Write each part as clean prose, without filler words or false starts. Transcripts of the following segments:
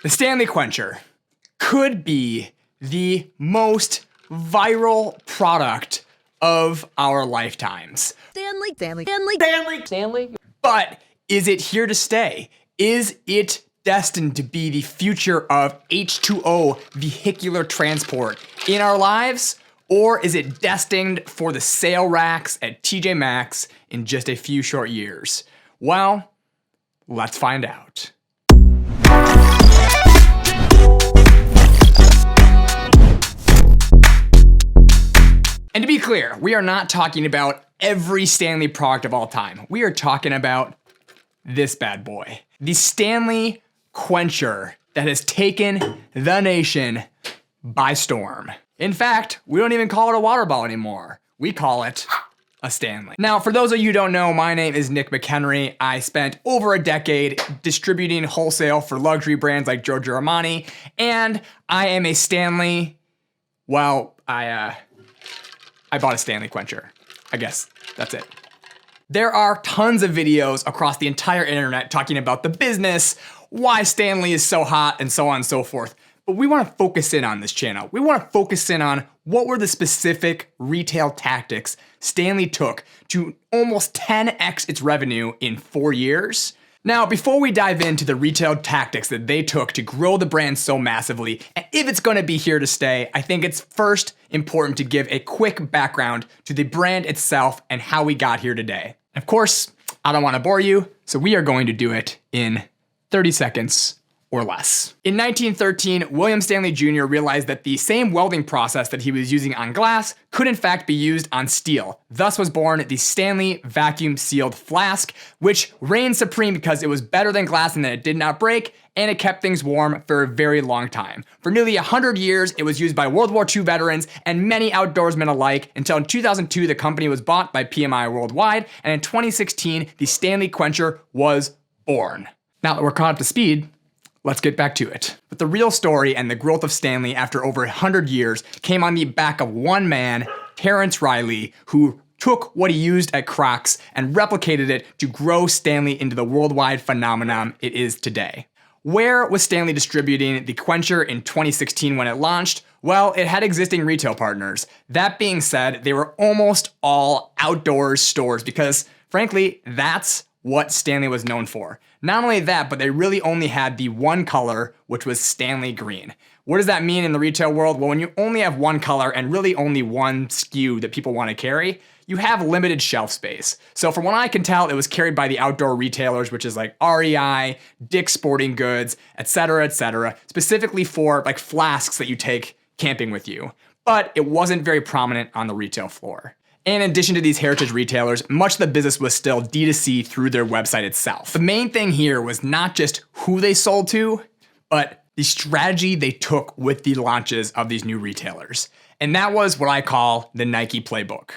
The Stanley Quencher could be the most viral product of our lifetimes. Stanley. But is it here to stay? Is it destined to be the future of H2O vehicular transport in our lives? Or is it destined for the sale racks at TJ Maxx in just a few short years? Well, let's find out. And to be clear, we are not talking about every Stanley product of all time. We are talking about this bad boy. The Stanley Quencher that has taken the nation by storm. In fact, we don't even call it a water bottle anymore. We call it a Stanley. Now, for those of you who don't know, my name is Nick McHenry. I spent over a decade distributing wholesale for luxury brands like Giorgio Armani, and I am a Stanley, well, I bought a Stanley Quencher. I guess that's it. There are tons of videos across the entire internet talking about the business, why Stanley is so hot, and so on and so forth. But we want to focus in on this channel. We want to focus in on what were the specific retail tactics Stanley took to almost 10x its revenue in 4 years. Now, before we dive into the retail tactics that they took to grow the brand so massively, and if it's going to be here to stay, I think it's first important to give a quick background to the brand itself and how we got here today. Of course, I don't want to bore you, so we are going to do it in 30 seconds or less. In 1913, William Stanley Jr. realized that the same welding process that he was using on glass could in fact be used on steel. Thus was born the Stanley vacuum sealed flask, which reigned supreme because it was better than glass and that it did not break, and it kept things warm for a very long time. For nearly 100 years, it was used by World War II veterans and many outdoorsmen alike, until in 2002, the company was bought by PMI Worldwide, and in 2016, the Stanley Quencher was born. Now that we're caught up to speed, let's get back to it. But the real story and the growth of Stanley after over 100 years came on the back of one man, Terrence Riley, who took what he used at Crocs and replicated it to grow Stanley into the worldwide phenomenon it is today. Where was Stanley distributing the Quencher in 2016 when it launched? Well, it had existing retail partners. That being said, they were almost all outdoors stores because, frankly, that's what Stanley was known for. Not only that, but they really only had the one color, which was Stanley Green. What does that mean in the retail world? Well, when you only have one color and really only one SKU that people want to carry, you have limited shelf space. So from what I can tell, it was carried by the outdoor retailers, which is like REI, Dick's Sporting Goods, etc., specifically for like flasks that you take camping with you. But it wasn't very prominent on the retail floor. And in addition to these heritage retailers, much of the business was still D2C through their website itself. The main thing here was not just who they sold to, but the strategy they took with the launches of these new retailers. And that was what I call the Nike playbook.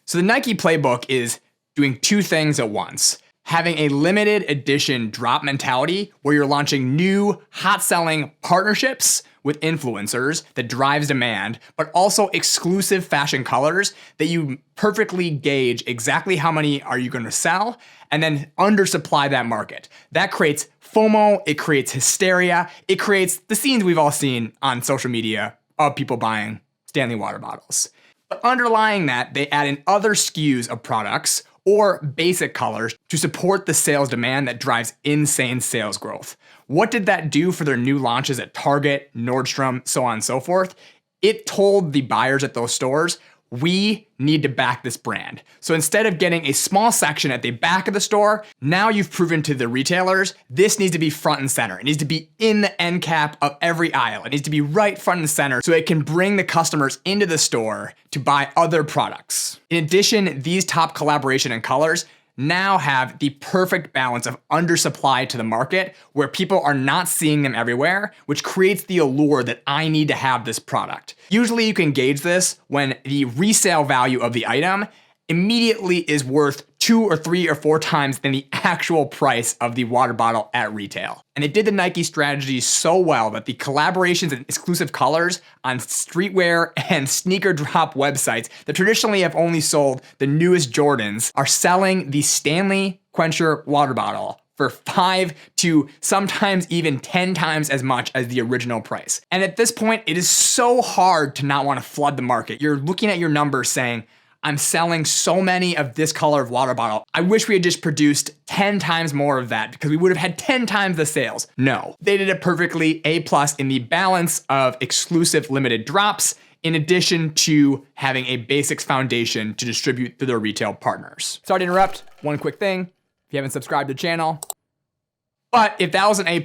So the Nike playbook is doing two things at once. Having a limited edition drop mentality where you're launching new hot selling partnerships with influencers that drives demand, but also exclusive fashion colors that you perfectly gauge exactly how many are you going to sell and then undersupply that market. That creates FOMO, it creates hysteria, it creates the scenes we've all seen on social media of people buying Stanley water bottles. But underlying that, they add in other SKUs of products or basic colors to support the sales demand that drives insane sales growth. What did that do for their new launches at Target, Nordstrom, so on and so forth? It told the buyers at those stores, we need to back this brand. So instead of getting a small section at the back of the store, now you've proven to the retailers, this needs to be front and center. It needs to be in the end cap of every aisle. It needs to be right front and center so it can bring the customers into the store to buy other products. In addition, these top collaboration and colors now have the perfect balance of undersupply to the market where people are not seeing them everywhere, which creates the allure that I need to have this product. Usually you can gauge this when the resale value of the item immediately is worth 2 or 3 or 4 times than the actual price of the water bottle at retail. And they did the Nike strategy so well that the collaborations and exclusive colors on streetwear and sneaker drop websites that traditionally have only sold the newest Jordans are selling the Stanley Quencher water bottle for 5 to sometimes even 10 times as much as the original price. And at this point, it is so hard to not want to flood the market. You're looking at your numbers saying, I'm selling so many of this color of water bottle. I wish we had just produced 10 times more of that because we would have had 10 times the sales. No, they did it perfectly. A+ in the balance of exclusive limited drops, in addition to having a basics foundation to distribute to their retail partners. Sorry to interrupt, one quick thing. If you haven't subscribed to the channel. But if that was an A+,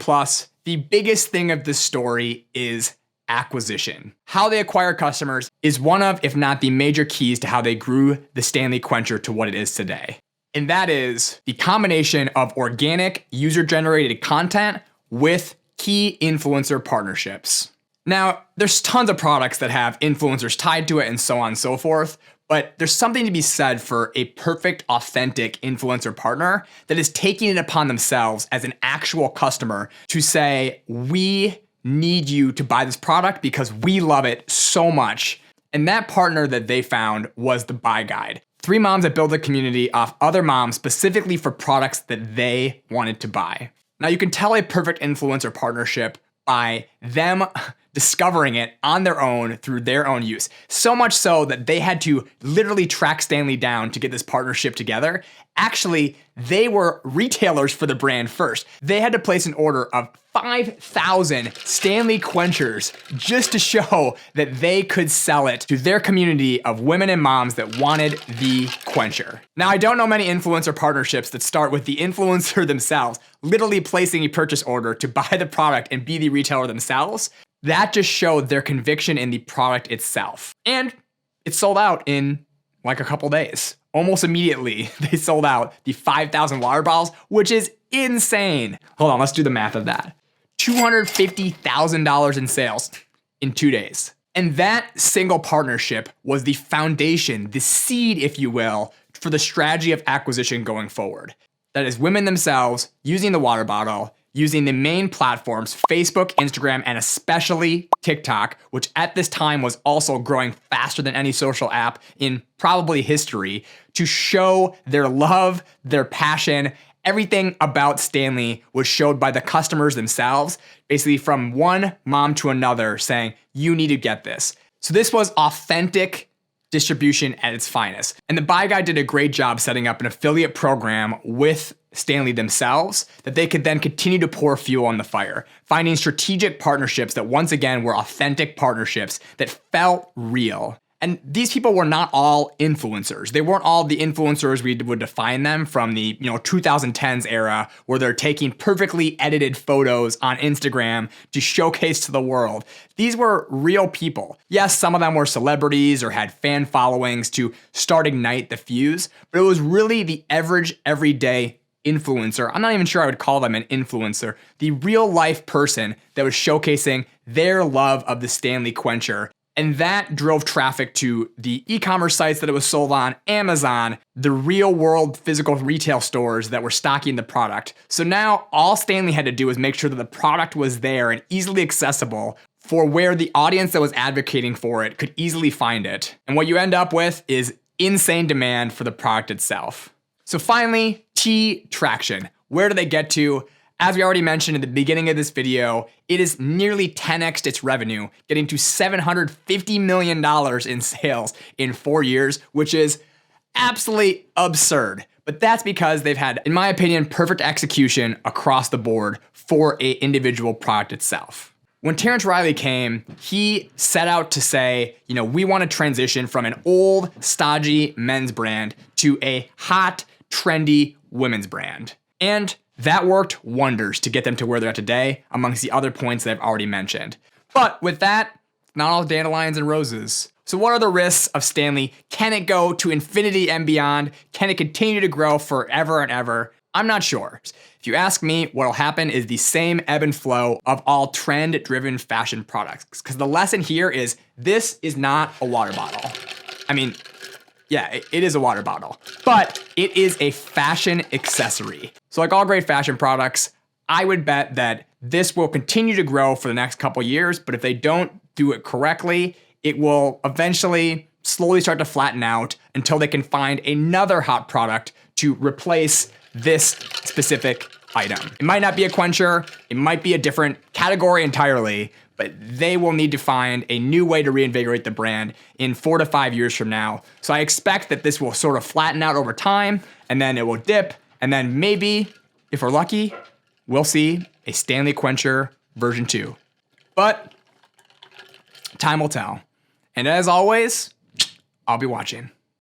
the biggest thing of this story is acquisition. How they acquire customers is one of, if not the major keys to how they grew the Stanley Quencher to what it is today. And that is the combination of organic, user-generated content with key influencer partnerships. Now, there's tons of products that have influencers tied to it and so on and so forth, but there's something to be said for a perfect, authentic influencer partner that is taking it upon themselves as an actual customer to say, we need you to buy this product because we love it so much. And that partner that they found was the Buy Guide. 3 moms that build a community off other moms specifically for products that they wanted to buy. Now you can tell a perfect influencer partnership by them discovering it on their own through their own use. So much so that they had to literally track Stanley down to get this partnership together. Actually, they were retailers for the brand first. They had to place an order of 5,000 Stanley Quenchers just to show that they could sell it to their community of women and moms that wanted the Quencher. Now, I don't know many influencer partnerships that start with the influencer themselves literally placing a purchase order to buy the product and be the retailer themselves. That just showed their conviction in the product itself. And it sold out in like a couple days. Almost immediately, they sold out the 5,000 water bottles, which is insane. Hold on, let's do the math of that. $250,000 in sales in 2 days. And that single partnership was the foundation, the seed, if you will, for the strategy of acquisition going forward. That is women themselves using the water bottle, using the main platforms, Facebook, Instagram, and especially TikTok, which at this time was also growing faster than any social app in probably history, to show their love, their passion. Everything about Stanley was showed by the customers themselves, basically from one mom to another saying, you need to get this. So this was authentic distribution at its finest. And the Buy Guide did a great job setting up an affiliate program with Stanley themselves that they could then continue to pour fuel on the fire, finding strategic partnerships that once again were authentic partnerships that felt real. And these people were not all influencers. They weren't all the influencers we would define them from the 2010s era where they're taking perfectly edited photos on Instagram to showcase to the world. These were real people. Yes, some of them were celebrities or had fan followings to start ignite the fuse, but it was really the average everyday influencer. I'm not even sure I would call them an influencer. The real life person that was showcasing their love of the Stanley Quencher. And that drove traffic to the e-commerce sites that it was sold on, Amazon, the real world physical retail stores that were stocking the product. So now all Stanley had to do was make sure that the product was there and easily accessible for where the audience that was advocating for it could easily find it. And what you end up with is insane demand for the product itself. So finally, T traction. Where do they get to? As we already mentioned in the beginning of this video, it is nearly 10x'd its revenue, getting to $750 million in sales in 4 years, which is absolutely absurd. But that's because they've had, in my opinion, perfect execution across the board for an individual product itself. When Terrence Riley came, he set out to say, we want to transition from an old, stodgy men's brand to a hot, trendy women's brand. And that worked wonders to get them to where they're at today, amongst the other points that I've already mentioned. But with that, not all dandelions and roses. So what are the risks of Stanley? Can it go to infinity and beyond? Can it continue to grow forever and ever? I'm not sure. If you ask me, what'll happen is the same ebb and flow of all trend-driven fashion products. Because the lesson here is this is not a water bottle. I mean, yeah, it is a water bottle, but it is a fashion accessory. So like all great fashion products, I would bet that this will continue to grow for the next couple years, but if they don't do it correctly, it will eventually slowly start to flatten out until they can find another hot product to replace this specific item. It might not be a quencher, it might be a different category entirely, but they will need to find a new way to reinvigorate the brand in 4 to 5 years from now. So I expect that this will sort of flatten out over time, and then it will dip, and then maybe, if we're lucky, we'll see a Stanley Quencher version 2. But time will tell. And as always, I'll be watching.